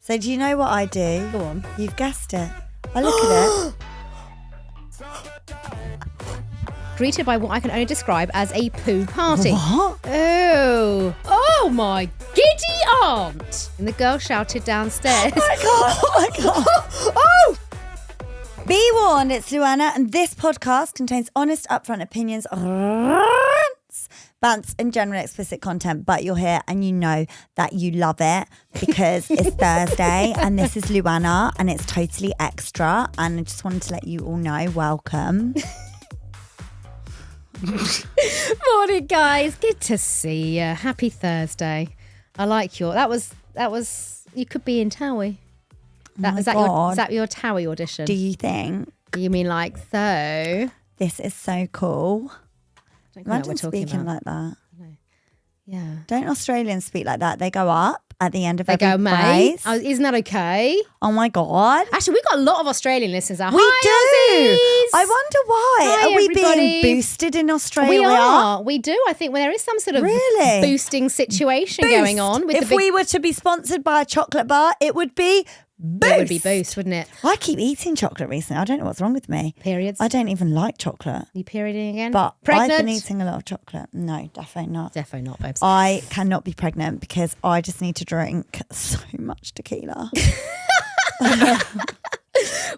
So do you know what I do? Go on. You've guessed it. I look at it. Greeted by what I can only describe as a poo party. What? Oh my giddy aunt! And the girl shouted downstairs. Oh my God. Oh! Be warned, it's LuAnna, and this podcast contains honest, upfront opinions, rants, bants, and general explicit content. But you're here and you know that you love it because it's Thursday and this is LuAnna and it's totally extra. And I just wanted to let you all know, welcome. Morning, guys. Good to see you. Happy Thursday. I like your. That was. You could be in Towie. Is that your Towie audition? Do you think? You mean like so? This is so cool. I don't know what Imagine we're talking speaking about. like that. Yeah. Don't Australians speak like that? They go up at the end of They every go, mate. phrase. Oh, isn't that okay? Oh my God. Actually, we've got a lot of Australian listeners. We Hi, do. Aussies. I wonder why. Hi, Are we everybody. being boosted in Australia? We are. We do. I think there is some sort of Really? boosting situation going on. With If we were to be sponsored by a chocolate bar, it would be boost. It would be boost, wouldn't it? I keep eating chocolate recently. I don't know what's wrong with me. Periods. I don't even like chocolate. You perioding again? But Pregnant? I've been eating a lot of chocolate. No, definitely not. Defo not, babes. I cannot be pregnant because I just need to drink so much tequila.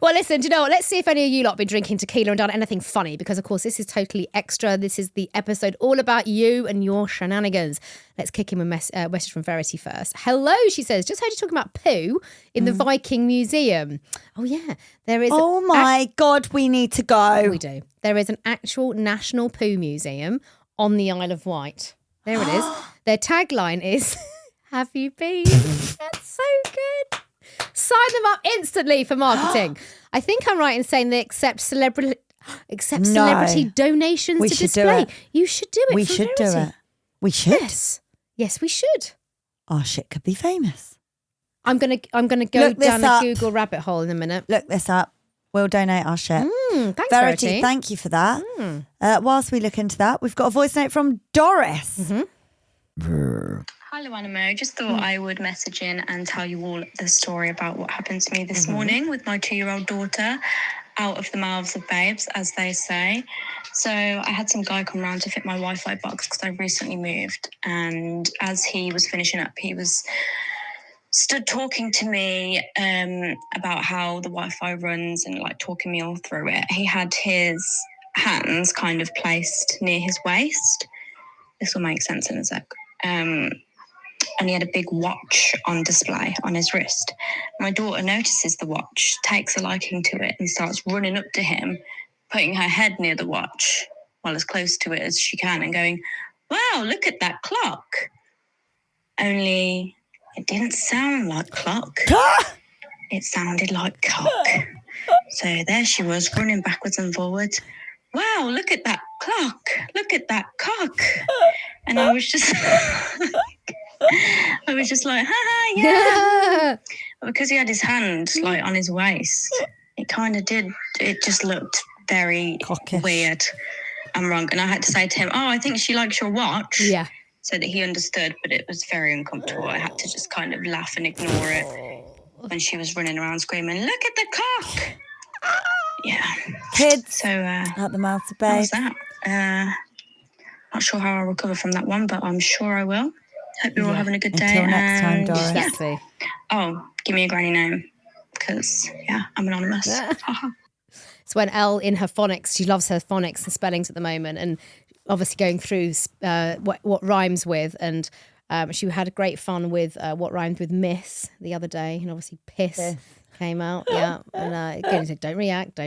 Well, listen, do you know what? Let's see if any of you lot been drinking tequila and done anything funny, because, of course, this is totally extra. This is the episode all about you and your shenanigans. Let's kick in a message from Verity first. Hello, she says. Just heard you talking about poo in the Viking Museum. Oh, yeah. There is. Oh, my God, we need to go. We do. There is an actual national poo museum on the Isle of Wight. There it is. Their tagline is, have you been? That's so good. Sign them up instantly for marketing. I think I'm right in saying they accept celebrity donations We to should do display. it. You should do it. We for should do Verity. it. We should. Yes, we should. Our shit could be famous. I'm gonna go Look this down up. a Google rabbit hole in a minute. Look this up. We'll donate our shit. Thanks, Verity, Verity. thank you for that. Whilst we look into that, we've got a voice note from Doris. Hi, LuAnna. Just thought I would message in and tell you all the story about what happened to me this morning with my 2-year-old daughter, out of the mouths of babes, as they say. So I had some guy come round to fit my Wi-Fi box because I recently moved. And as he was finishing up, he was stood talking to me about how the Wi-Fi runs and like talking me all through it. He had his hands kind of placed near his waist. This will make sense in a sec. And he had a big watch on display on his wrist. My daughter notices the watch, takes a liking to it, and starts running up to him, putting her head near the watch, well, as close to it as she can, and going, wow, look at that clock. Only it didn't sound like clock. It sounded like cock. So there she was, running backwards and forwards. Wow, look at that clock. Look at that cock. And I was just... I was just like, ha, yeah. Because he had his hand like on his waist, it kind of did. It just looked very Cockish. weird and wrong. And I had to say to him, oh, I think she likes your watch. Yeah. So that he understood, but it was very uncomfortable. I had to just kind of laugh and ignore it when she was running around screaming, look at the cock. Yeah. Kids So at the mouths of that babes. was that. Not sure how I'll recover from that one, but I'm sure I will. Hope you're all having a good day. Until next time, and Doris. yeah. Exactly. Oh, give me a granny name because, yeah, I'm anonymous. It's when Elle in her phonics, she loves her phonics and spellings at the moment, and obviously going through what rhymes with, and she had great fun with what rhymed with miss the other day, and obviously piss came out. Yeah, and again, he said, don't react,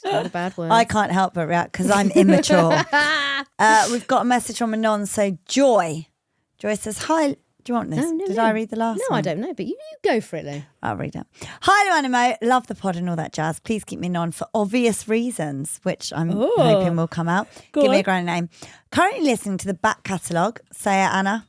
not a bad word. I can't help but react because I'm immature. We've got a message from Anon. So Joy says, hi. Do you want this? No, Did no. I read the last No, one? I don't know, but you go for it, Lou. I'll read it. Hi, LuAnna. Love the pod and all that jazz. Please keep me on for obvious reasons, which I'm hoping will come out. Give me a granny name. Currently listening to the back catalogue. Say it, Anna.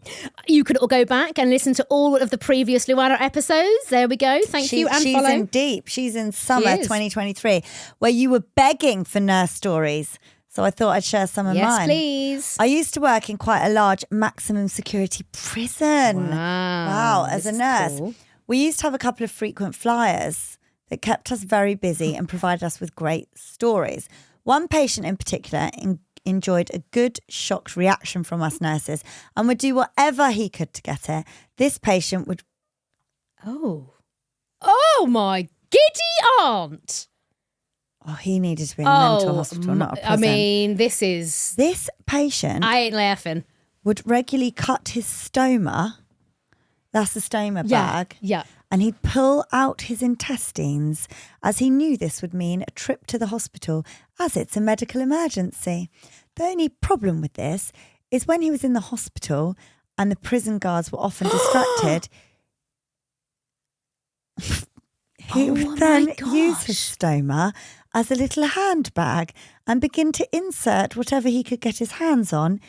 You could all go back and listen to all of the previous LuAnna episodes. There we go. Thank you, and she's follow. in deep. She's in summer She is. 2023, where you were begging for nurse stories. So I thought I'd share some of Yes, mine. please. I used to work in quite a large maximum security prison. Wow, as this a is nurse. cool. We used to have a couple of frequent flyers that kept us very busy and provided us with great stories. One patient in particular enjoyed a good shocked reaction from us nurses and would do whatever he could to get it. This patient would... Oh my giddy aunt. Oh, he needed to be in a mental hospital, not a prison. I mean, this patient... I ain't laughing. ...would regularly cut his stoma. That's the stoma bag. Yeah. And he'd pull out his intestines as he knew this would mean a trip to the hospital as it's a medical emergency. The only problem with this is when he was in the hospital and the prison guards were often distracted, he would then use his stoma as a little handbag and begin to insert whatever he could get his hands on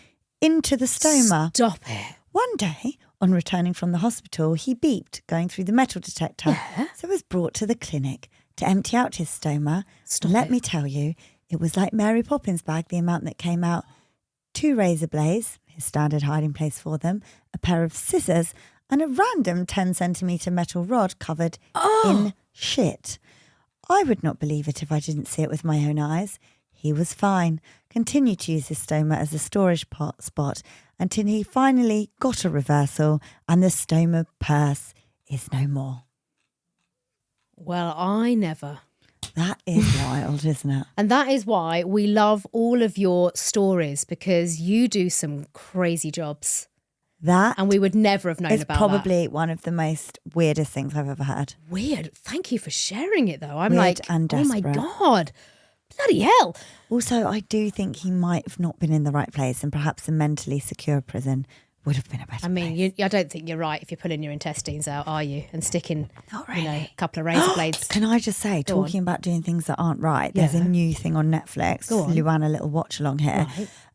into the stoma. Stop it. One day, on returning from the hospital, he beeped going through the metal detector. Yeah. So was brought to the clinic to empty out his stoma. Let me tell you, it was like Mary Poppins' bag, the amount that came out. 2 razor blades, his standard hiding place for them, a pair of scissors, and a random 10-centimetre metal rod covered in shit. I would not believe it if I didn't see it with my own eyes. He was fine, continued to use his stoma as a storage spot until he finally got a reversal and the stoma purse is no more. Well, I never. That is wild, isn't it? And that is why we love all of your stories, because you do some crazy jobs. That and we would never have known about that. It's probably one of the most weirdest things I've ever heard. Weird. Thank you for sharing it, though. I'm Weird like, and oh my desperate. God. Bloody hell. Also, I do think he might have not been in the right place, and perhaps a mentally secure prison would have been a better place. I don't think you're right if you're pulling your intestines out, are you? And sticking, Not really. a couple of razor blades. Can I just say, talking about doing things that aren't right, there's a new thing on Netflix, Go on. LuAnna little watch along here,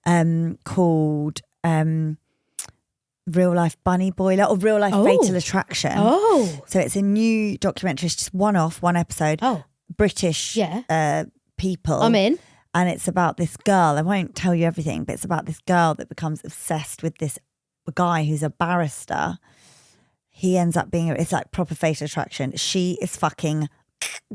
Right. called Real Life Bunny Boiler or Real Life Fatal Attraction. Oh. So it's a new documentary, it's just one episode. Oh. British people. I'm in. And it's about this girl. I won't tell you everything, but it's about this girl that becomes obsessed with this guy who's a barrister. He ends up being, it's like proper fatal attraction. She is fucking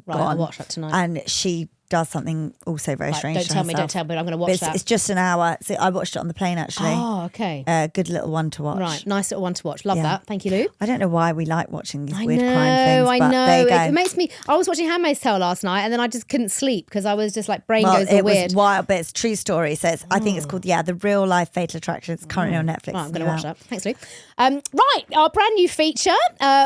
Right, gone. I'll watch that tonight. And she does something also very strange. Don't to tell me, herself. I'm going to watch that. It's just an hour. So I watched it on the plane actually. Oh, okay. Good little one to watch. Right, nice little one to watch. Love Yeah. that. Thank you, Lou. I don't know why we like watching these I weird know, crime things, I but know. there you go. It makes me. I was watching Handmaid's Tale last night, and then I just couldn't sleep because I was just like brain Well, goes all it weird. was wild, but it's a true story. So I think it's called The Real Life Fatal Attraction. It's currently on Netflix. Right, I'm going New to watch out. that. Thanks, Lou. Right, our brand new feature.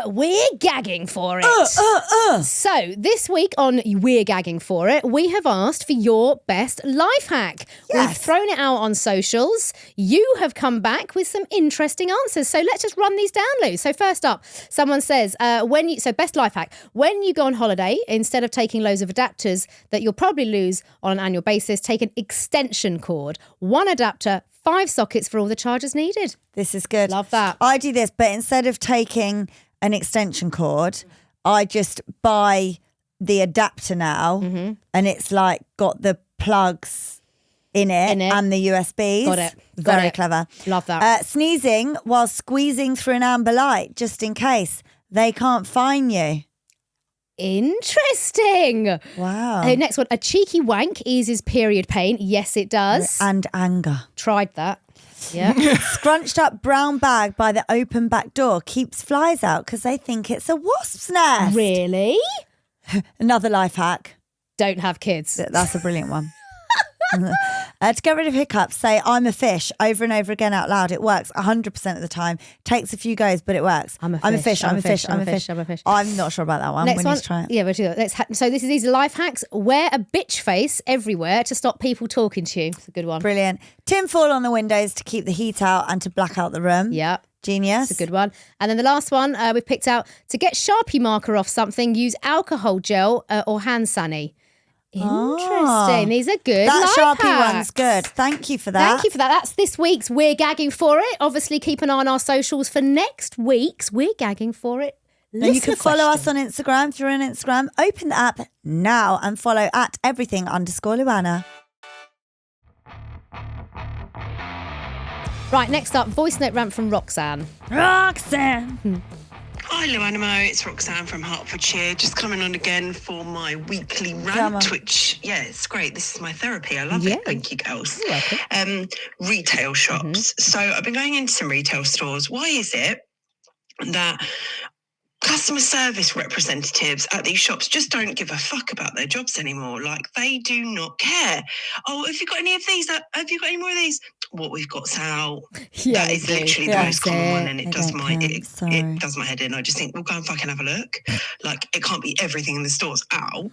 We're gagging for it. So this week on We're Gagging for It, we have asked for your best life hack. Yes. We've thrown it out on socials. You have come back with some interesting answers. So let's just run these down, Lou. So first up, someone says, best life hack, when you go on holiday, instead of taking loads of adapters that you'll probably lose on an annual basis, take an extension cord. 1 adapter, 5 sockets for all the chargers needed. This is good. Love that. I do this, but instead of taking an extension cord, I just buy the adapter now, and it's like got the plugs in it and the USBs. Got it. Very clever. Love that. Sneezing while squeezing through an amber light, just in case they can't find you. Interesting. Wow. Next one, a cheeky wank eases period pain. Yes, it does. And anger. Tried that. Yeah. Scrunched up brown bag by the open back door keeps flies out because they think it's a wasp's nest. Really? Another life hack. Don't have kids. That's a brilliant one. To get rid of hiccups, say I'm a fish over and over again out loud. It works 100% of the time. Takes a few goes, but it works. I'm a fish. I'm not sure about that one. Next We one. need to try it. Yeah, we'll do that. So these are life hacks. Wear a bitch face everywhere to stop people talking to you. It's a good one. Brilliant. Tinfoil on the windows to keep the heat out and to black out the room. Yeah. Genius. It's a good one. And then the last one we've picked out, to get Sharpie marker off something, use alcohol gel or hand sani. Interesting. These are good. That life Sharpie hacks. one's good. Thank you for that. Thank you for that. That's this week's We're Gagging For It. Obviously, keep an eye on our socials for next week's We're Gagging For It. And you can Listener follow us question. on Instagram. If you're on Instagram, open the app now and follow at everything_LuAnna. Right, next up, voice note rant from Roxanne. Roxanne. Hi LuAnna, it's Roxanne from Hertfordshire, just coming on again for my weekly rant, which, it's great. This is my therapy. I love it. Thank you, girls. You're welcome. Retail shops. So I've been going into some retail stores. Why is it that customer service representatives at these shops just don't give a fuck about their jobs anymore? Like, they do not care. Oh, have you got any of these? Have you got any more of these? What we've got's out. That is literally the most common one, and it does my head in. I just think, well, go and fucking have a look. Like, it can't be everything in the store's out.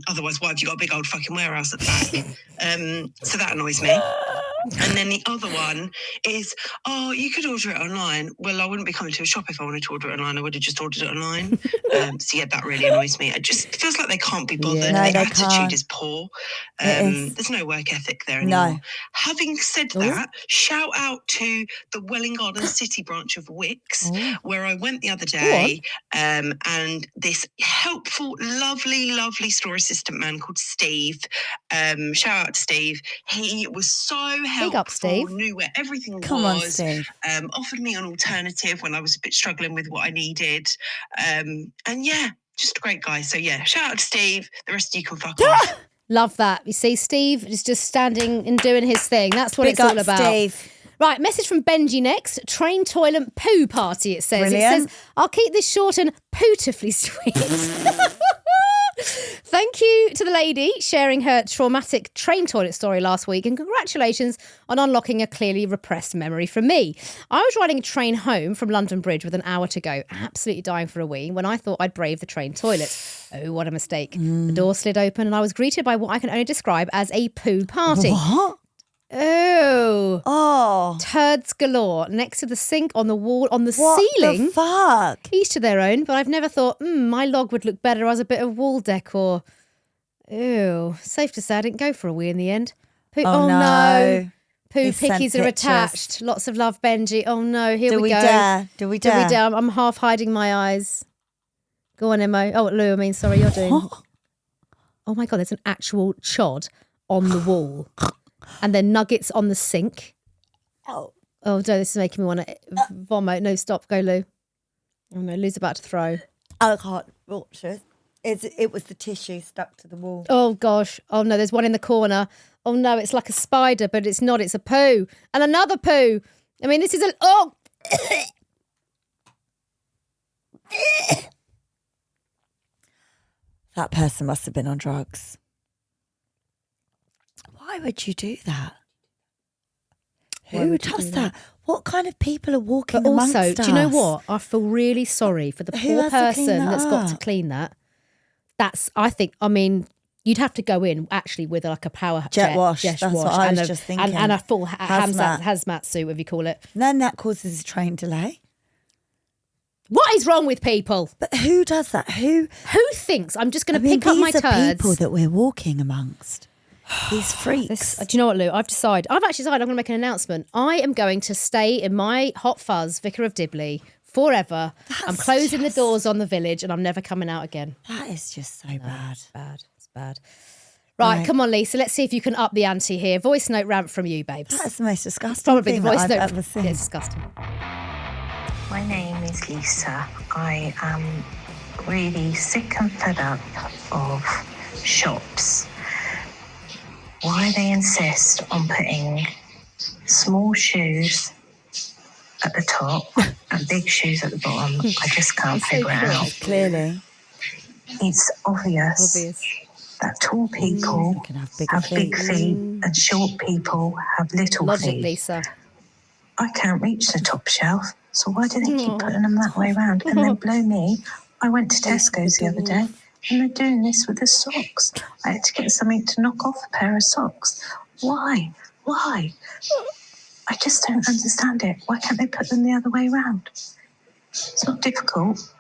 Otherwise, why have you got a big old fucking warehouse at the back? So that annoys me. And then the other one is, oh, you could order it online. Well, I wouldn't be coming to a shop if I wanted to order it online. I would have just ordered it online. So yeah, that really annoys me. It just feels like they can't be bothered. Yeah. The attitude is poor. There's no work ethic there anymore. No. Having said that, shout out to the Welwyn Garden City branch of Wix, where I went the other day, and this helpful, lovely store assistant man called Steve. Shout out to Steve. He was so helpful. Big up, Steve. Knew where everything Come was. on, Steve. Offered me an alternative when I was a bit struggling with what I needed. And yeah, just a great guy. So yeah, shout out to Steve. The rest of you can fuck off. Love that. You see, Steve is just standing and doing his thing. That's what it's all about. Steve. Right, message from Benji next. Train toilet poo party, it says. Brilliant. It says, I'll keep this short and pootifully sweet. Thank you to the lady sharing her traumatic train toilet story last week, and congratulations on unlocking a clearly repressed memory from me. I was riding a train home from London Bridge with an hour to go, absolutely dying for a wee, when I thought I'd brave the train toilet. Oh, what a mistake. The door slid open and I was greeted by what I can only describe as a poo party. What? Oh. Turds galore next to the sink, on the wall, on the ceiling. What the fuck? Each to their own, but I've never thought, my log would look better as a bit of wall decor. Ew. Safe to say I didn't go for a wee in the end. Oh no. Poo pickies are attached. Lots of love, Benji. Oh no, here we go. Do we dare? I'm half hiding my eyes. Go on, Emma. Oh, Lou, I mean, sorry, you're doing. What? Oh my God, there's an actual chod on the wall. And then nuggets on the sink. Oh no, this is making me want to vomit. No, stop. Go, Lou. Oh no, Lou's about to throw. I can't watch it. It was the tissue stuck to the wall. Oh gosh. Oh no, there's one in the corner. Oh no, it's like a spider, but it's not. It's a poo. And another poo. I mean, this is a... Oh! That person must have been on drugs. Why would you do that? Who does that? What kind of people are walking amongst us? Do you know what? I feel really sorry for the poor person that's got to clean that. You'd have to go in actually with like a power jet wash. That's what I was just thinking. And a full hazmat suit, whatever you call it. And then that causes a train delay. What is wrong with people? But who does that? Who thinks I'm just going to pick up my turds? These are people that we're walking amongst. These freaks. Do you know what, Lou? I've actually decided I'm going to make an announcement. I am going to stay in my hot fuzz Vicar of Dibley forever. I'm closing the doors on the village and I'm never coming out again. That is just so bad. It's bad. Right, come on, Lisa. Let's see if you can up the ante here. Voice note rant from you, babes. That's the most disgusting Probably thing the voice that note. I've ever seen. Yeah, it's disgusting. My name is Lisa. I am really sick and fed up of shops. Why they insist on putting small shoes at the top and big shoes at the bottom, I just can't figure it out. Clearly. It's obvious that tall people have big feet and short people have little feet. Lisa. I can't reach the top shelf, so why do they keep putting them that way around? And then blow me, I went to Tesco's the other day and they're doing this with the socks. I had to get something to knock off a pair of socks. Why? I just don't understand it. Why can't they put them the other way around? It's not difficult.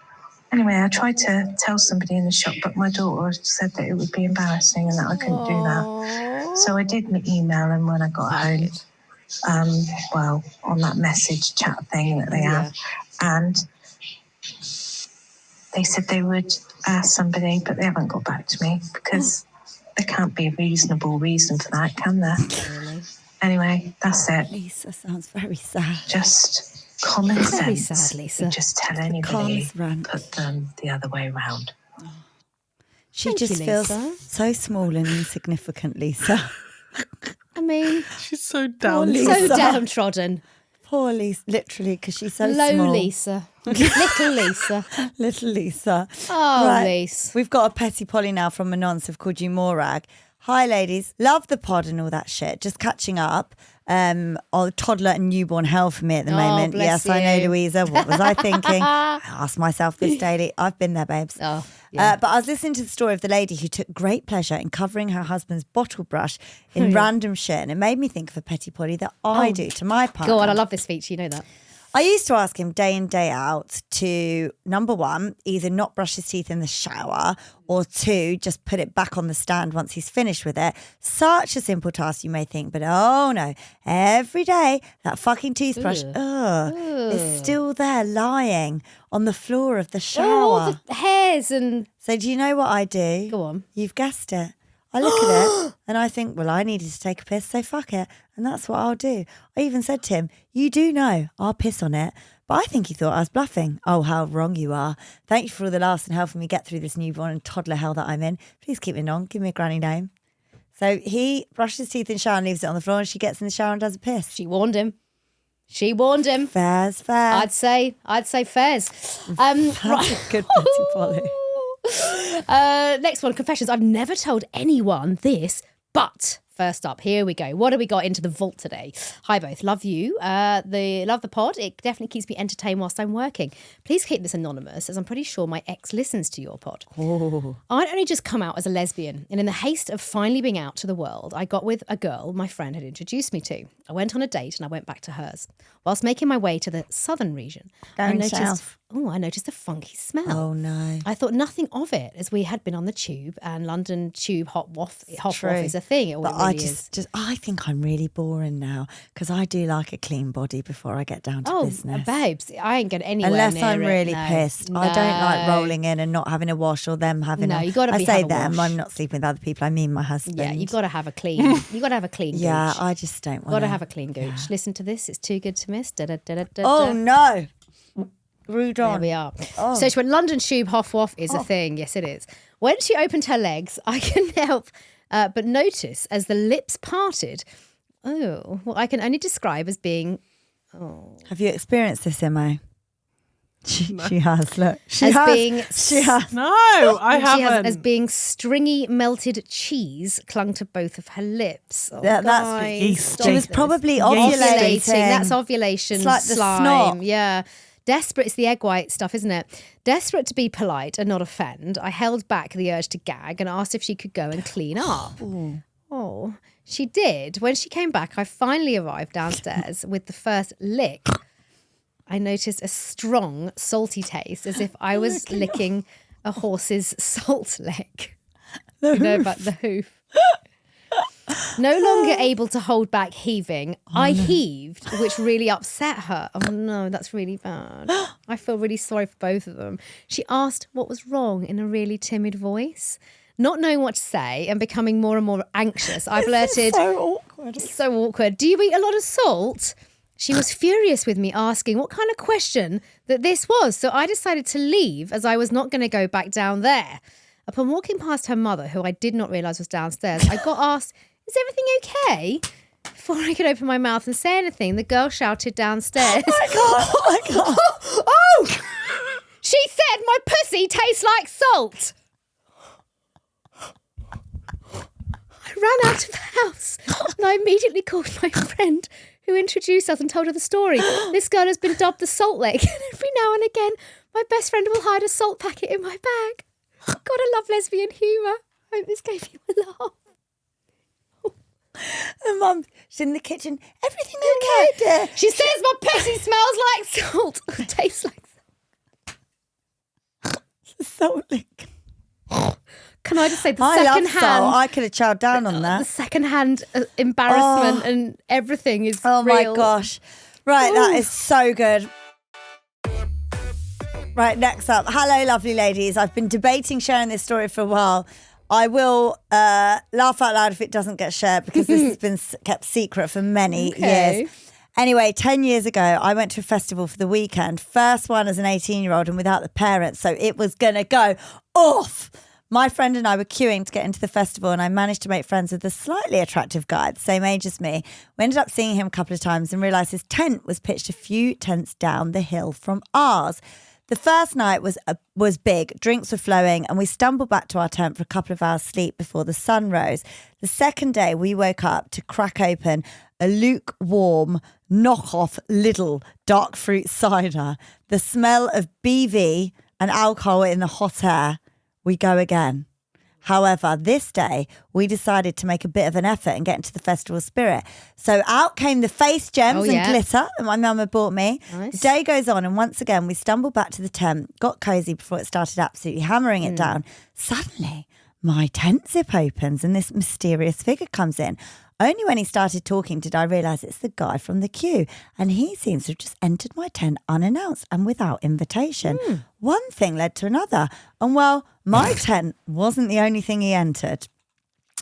Anyway, I tried to tell somebody in the shop, but my daughter said that it would be embarrassing and that I couldn't do that. So I did email them when I got home. On that message chat thing that they have. And they said they would ask somebody, but they haven't got back to me because there can't be a reasonable reason for that, can there? Anyway, that's it. Lisa sounds very sad. Just Common Very sense sad, Lisa. would just tell anybody, calmest rant. put them the other way round. She Thank just you, feels Lisa. so small and insignificant, Lisa. I mean, She's so down. Lisa. so downtrodden. Poor Lisa, literally, because she's so Low small. Lisa. Little Lisa. Little Lisa. Oh, Right. Lisa. We've got a petty Polly now from Anons have called you Morag. Hi, ladies. Love the pod and all that shit. Just catching up. On toddler and newborn hell for me at the moment. bless Yes, I know, you. Louisa. What was I thinking? I ask myself this daily. I've been there, babes. Oh, yeah. But I was listening to the story of the lady who took great pleasure in covering her husband's bottle brush in random shit. And it made me think of a petty Polly that I do to my partner. God, I love this feature. You know that. I used to ask him day in, day out to, number one, either not brush his teeth in the shower, or two, just put it back on the stand once he's finished with it. Such a simple task, you may think, but oh no, every day that fucking toothbrush is still there lying on the floor of the shower. All the hairs and... So do you know what I do? Go on. You've guessed it. I look at it and I think, well, I needed to take a piss, so fuck it. And that's what I'll do. I even said to him, you do know I'll piss on it. But I think he thought I was bluffing. Oh, how wrong you are. Thank you for all the laughs and helping me get through this newborn and toddler hell that I'm in. Please keep me on. Give me a granny name. So he brushes his teeth in the shower and leaves it on the floor, and she gets in the shower and does a piss. She warned him. She warned him. Fair's fair. I'd say fairs. That's a good Betty Polly. Next one, confessions. I've never told anyone this, but first up, here we go. What have we got into the vault today? Hi both, love you. Love the pod. It definitely keeps me entertained whilst I'm working. Please keep this anonymous, as I'm pretty sure my ex listens to your pod. I'd only just come out as a lesbian, and in the haste of finally being out to the world, I got with a girl my friend had introduced me to. I went on a date and I went back to hers. Whilst making my way to the southern region, Going south. I noticed a funky smell. Oh no. I thought nothing of it, as we had been on the tube, and London tube hot waff True. is a thing. It But really I is. I think I'm really boring now because I do like a clean body before I get down to Oh, business. babes, I ain't going anywhere Unless near I'm it. really No. pissed. I don't like No. rolling in and not having a wash, or them having No, a... you gotta I be say have a them, wash. I'm not sleeping with other people, I mean my husband. Yeah, you've got to have a clean. You got to have a clean. Yeah, gooch. I just don't want Got to have a clean gooch. Listen to this. It's too good to miss. Da, da, da, da, da, Oh da. no. Rude There on. we are. Oh. So she went, London tube hoff waff is a thing. Yes, it is. When she opened her legs, I couldn't help but notice as the lips parted. Oh, what I can only describe as being Have you experienced this, Imo? She has, look. She As has. being She has. No, I she has haven't. as being stringy melted cheese clung to both of her lips. Oh, Yeah, that's guys, yeast. stop She was this. probably ovulating. ovulating. That's ovulation It's like the slime. snot. Yeah. Desperate, it's the egg white stuff, isn't it? Desperate to be polite and not offend, I held back the urge to gag and asked if she could go and clean up. Oh, she did. When she came back, I finally arrived downstairs with the first lick. I noticed a strong, salty taste, as if I was licking a horse's salt lick. You know about the hoof. No longer able to hold back heaving, I heaved, which really upset her. Oh no, that's really bad. I feel really sorry for both of them. She asked what was wrong in a really timid voice. Not knowing what to say and becoming more and more anxious, I blurted, So awkward. so awkward, do you eat a lot of salt? She was furious with me, asking what kind of question that this was. So I decided to leave, as I was not going to go back down there. Upon walking past her mother, who I did not realise was downstairs, I got asked, is everything okay? Before I could open my mouth and say anything, the girl shouted downstairs. Oh my God. Oh! She said my pussy tastes like salt. I ran out of the house and I immediately called my friend, who introduced us and told her the story. This girl has been dubbed the salt lick, and every now and again my best friend will hide a salt packet in my bag. God, I love lesbian humour. I hope this gave you a laugh. And Mum, she's in the kitchen. Everything okay, dear? She says my pussy smells like salt. Tastes like salt. Salt lick. Can I just say the I love second salt. hand, I could have chowed down on the that. second hand embarrassment and everything is Oh real. my gosh. Right, that is so good. Right, next up. Hello, lovely ladies. I've been debating sharing this story for a while. I will laugh out loud if it doesn't get shared, because this has been kept secret for many years. Anyway, 10 years ago, I went to a festival for the weekend. First one as an 18-year-old and without the parents. So it was going to go off. My friend and I were queuing to get into the festival and I managed to make friends with a slightly attractive guy, the same age as me. We ended up seeing him a couple of times and realised his tent was pitched a few tents down the hill from ours. The first night was big, drinks were flowing, and we stumbled back to our tent for a couple of hours sleep before the sun rose. The second day, we woke up to crack open a lukewarm, knockoff Lidl dark fruit cider. The smell of BV and alcohol in the hot air. We go again. However, this day, we decided to make a bit of an effort and get into the festival spirit. So out came the face gems and glitter that my mum had bought me. Nice. The day goes on and once again, we stumbled back to the tent, got cosy before it started absolutely hammering it down. Suddenly, my tent zip opens and this mysterious figure comes in. Only when he started talking did I realise it's the guy from the queue. And he seems to have just entered my tent unannounced and without invitation. One thing led to another. And well, my tent wasn't the only thing he entered.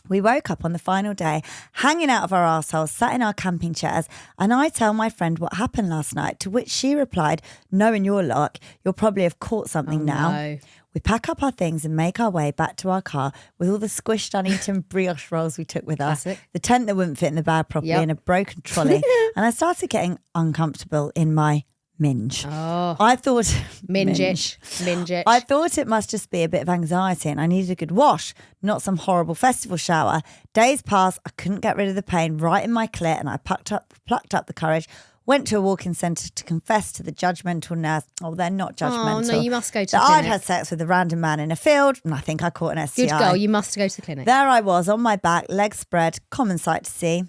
We woke up on the final day, hanging out of our arseholes, sat in our camping chairs, and I tell my friend what happened last night, to which she replied, knowing your luck, you'll probably have caught something now. No. We pack up our things and make our way back to our car with all the squished, uneaten brioche rolls we took with us, Classic. the tent that wouldn't fit in the bag properly, and a broken trolley. And I started getting uncomfortable in my minge. Oh, I thought... minge-ish. Minge-ish. I thought it must just be a bit of anxiety and I needed a good wash, not some horrible festival shower. Days passed, I couldn't get rid of the pain right in my clit, and I plucked up the courage, went to a walk-in centre to confess to the judgmental nurse. Oh, they're not judgmental. Oh, no, you must go to the that clinic. I'd had sex with a random man in a field and I think I caught an STI. Good girl, you must go to the clinic. There I was on my back, legs spread, common sight to see.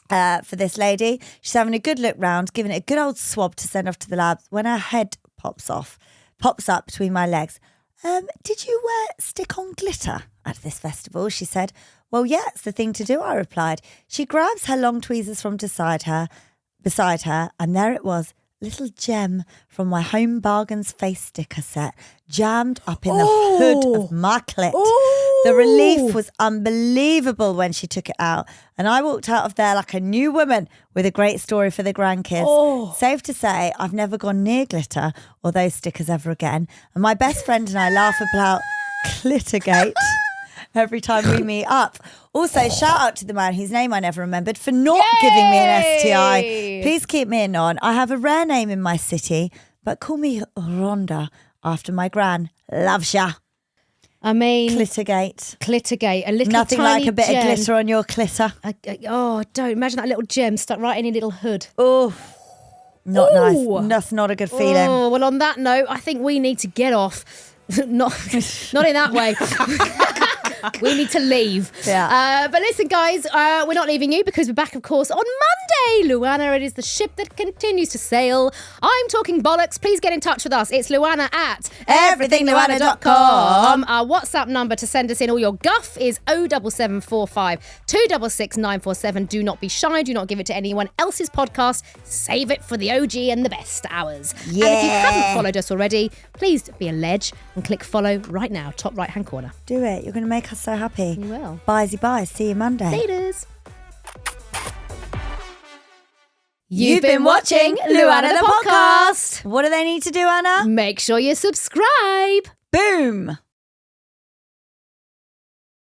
For this lady, she's having a good look round, giving it a good old swab to send off to the labs when her head pops up between my legs. Did you wear stick-on glitter at this festival? She said. Well, yeah, it's the thing to do, I replied. She grabs her long tweezers from beside her, and there it was, little gem from my Home Bargains face sticker set, jammed up in the hood of my clit. The relief was unbelievable when she took it out, and I walked out of there like a new woman with a great story for the grandkids. Safe to say, I've never gone near glitter or those stickers ever again, and my best friend and I laugh about glittergate every time we meet up. Also, shout out to the man whose name I never remembered for not giving me an STI. Please keep me in on. I have a rare name in my city, but call me Rhonda after my gran. Loves ya. I mean, Glittergate. A little Nothing tiny like a bit gem. of glitter on your clitter. Don't imagine that little gem stuck right in your little hood. Oh, not nice. That's not a good feeling. Oh, well, on that note, I think we need to get off. not in that way. We need to leave. Yeah. But listen, guys, we're not leaving you because we're back, of course, on Monday. LuAnna, it is the ship that continues to sail. I'm talking bollocks. Please get in touch with us. It's LuAnna at everythingluanna.com. Our WhatsApp number to send us in all your guff is 07745 266 947. Do not be shy. Do not give it to anyone else's podcast. Save it for the OG and the best hours. Yeah. And if you haven't followed us already, please be a ledge and click follow right now, top right-hand corner. Do it. You're going to make us so happy. You will. Bye. See you Monday. Laters. You've been watching LuAnna the podcast. What do they need to do, Anna? Make sure you subscribe. Boom.